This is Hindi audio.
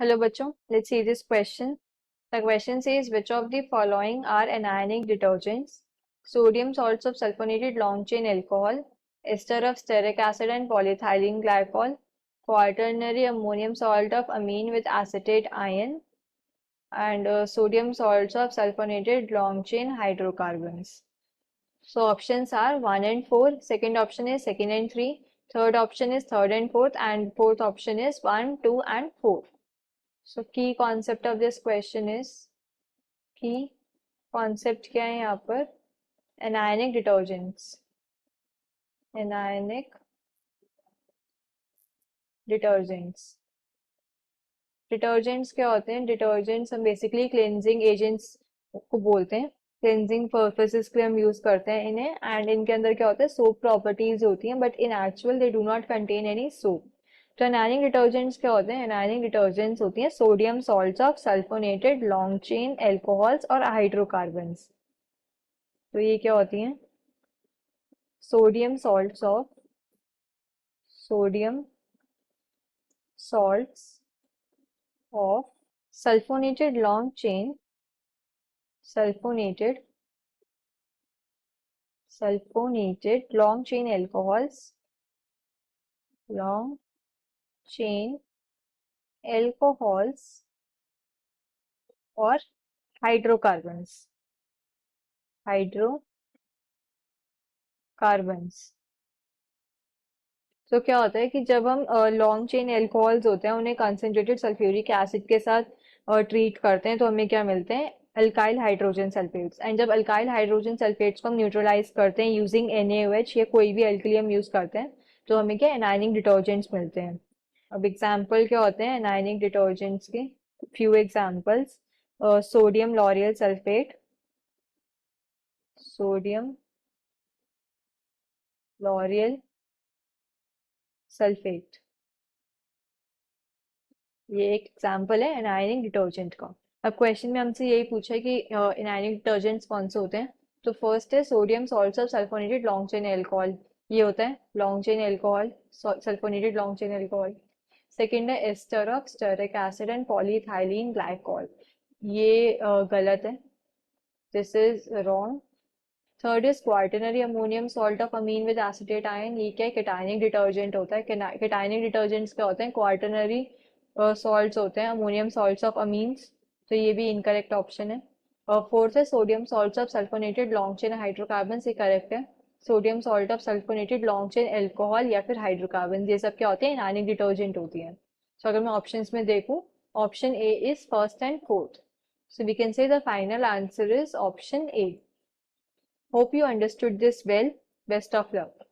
Hello bachcho, let's see this question. The question says which of the following are anionic detergents? Sodium salts of sulfonated long chain alcohol, ester of stearic acid and polyethylene glycol, quaternary ammonium salt of amine with acetate ion, and sodium salts of sulfonated long chain hydrocarbons. So options are 1 and 4, second option is 2nd and 3, third option is 3rd and 4th, and fourth option is 1, 2 and 4. So key concept of this question is, key concept क्या है यहाँ पर, anionic detergents. Anionic detergents. Detergents क्या होते हैं? डिटर्जेंट्स हम बेसिकली क्लेंजिंग एजेंट्स को बोलते हैं. क्लेंजिंग पर्पसेस के लिए हम यूज करते हैं इन्हें, एंड इनके अंदर क्या होता है, सोप प्रॉपर्टीज होती हैं, but in actual they do not contain any soap. तो एनायनिक डिटर्जेंट्स क्या होते हैं? एनायनिक डिटर्जेंट्स होती हैं sodium salts of sulphonated long chain alcohols और हाइड्रोकार्बन्स. तो ये क्या होती हैं? Sodium salts of sodium salts of sulfonated long chain long chain alcohols, long chain alcohols और हाइड्रोकार्बन्स. तो क्या होता है कि जब हम लॉन्ग चेन एल्कोहल्स होते हैं उन्हें कंसंट्रेटेड सल्फ्यूरिक एसिड के साथ ट्रीट करते हैं तो हमें क्या मिलते हैं? Alkyl hydrogen sulphates. एंड जब अल्काइल हाइड्रोजन सल्फेट्स को हम न्यूट्रलाइज करते हैं यूजिंग NaOH या कोई भी अल्कली हम यूज करते हैं तो हमें क्या एनायनिक डिटर्जेंट्स मिलते हैं. अब एग्जाम्पल क्या होते हैं एनायनिक डिटर्जेंट्स के? Few examples. Sodium L'Oréal sulphate, sodium L'Oréal sulphate, ये एक एग्जाम्पल है एनायनिक डिटर्जेंट का. अब क्वेश्चन में हमसे यही पूछा है कि एनायनिक डिटर्जेंट्स कौन से होते हैं. तो फर्स्ट है sodium salts of sulphonated long chain alcohol, ये होता है long chain alcohol, sulphonated long chain alcohol. Second है ester of stearic acid and polyethylene glycol, ये गलत है, this is wrong. Third is quaternary ammonium salt of amine with acetate ion, ये क्या है? केटायनिक डिटर्जेंट होता है. केटायनिक डिटर्जेंट्स क्या होते हैं? क्वार्टनरी सॉल्ट्स होते हैं, अमोनियम सॉल्ट्स ऑफ अमीन्स, तो ये भी इनकरेक्ट ऑप्शन है. और फोर्थ है sodium salts of sulphonated long chain hydrocarbon, ये करेक्ट है. Sodium salt of sulphonated long chain alcohol या फिर हाइड्रोकार्बन, ये सब क्या होते हैं? एनायनिक डिटर्जेंट होती है. सो अगर मैं ऑप्शंस में देखूं, option A is first and fourth. So we can say the final answer is option A. Hope you understood this well. Best of luck.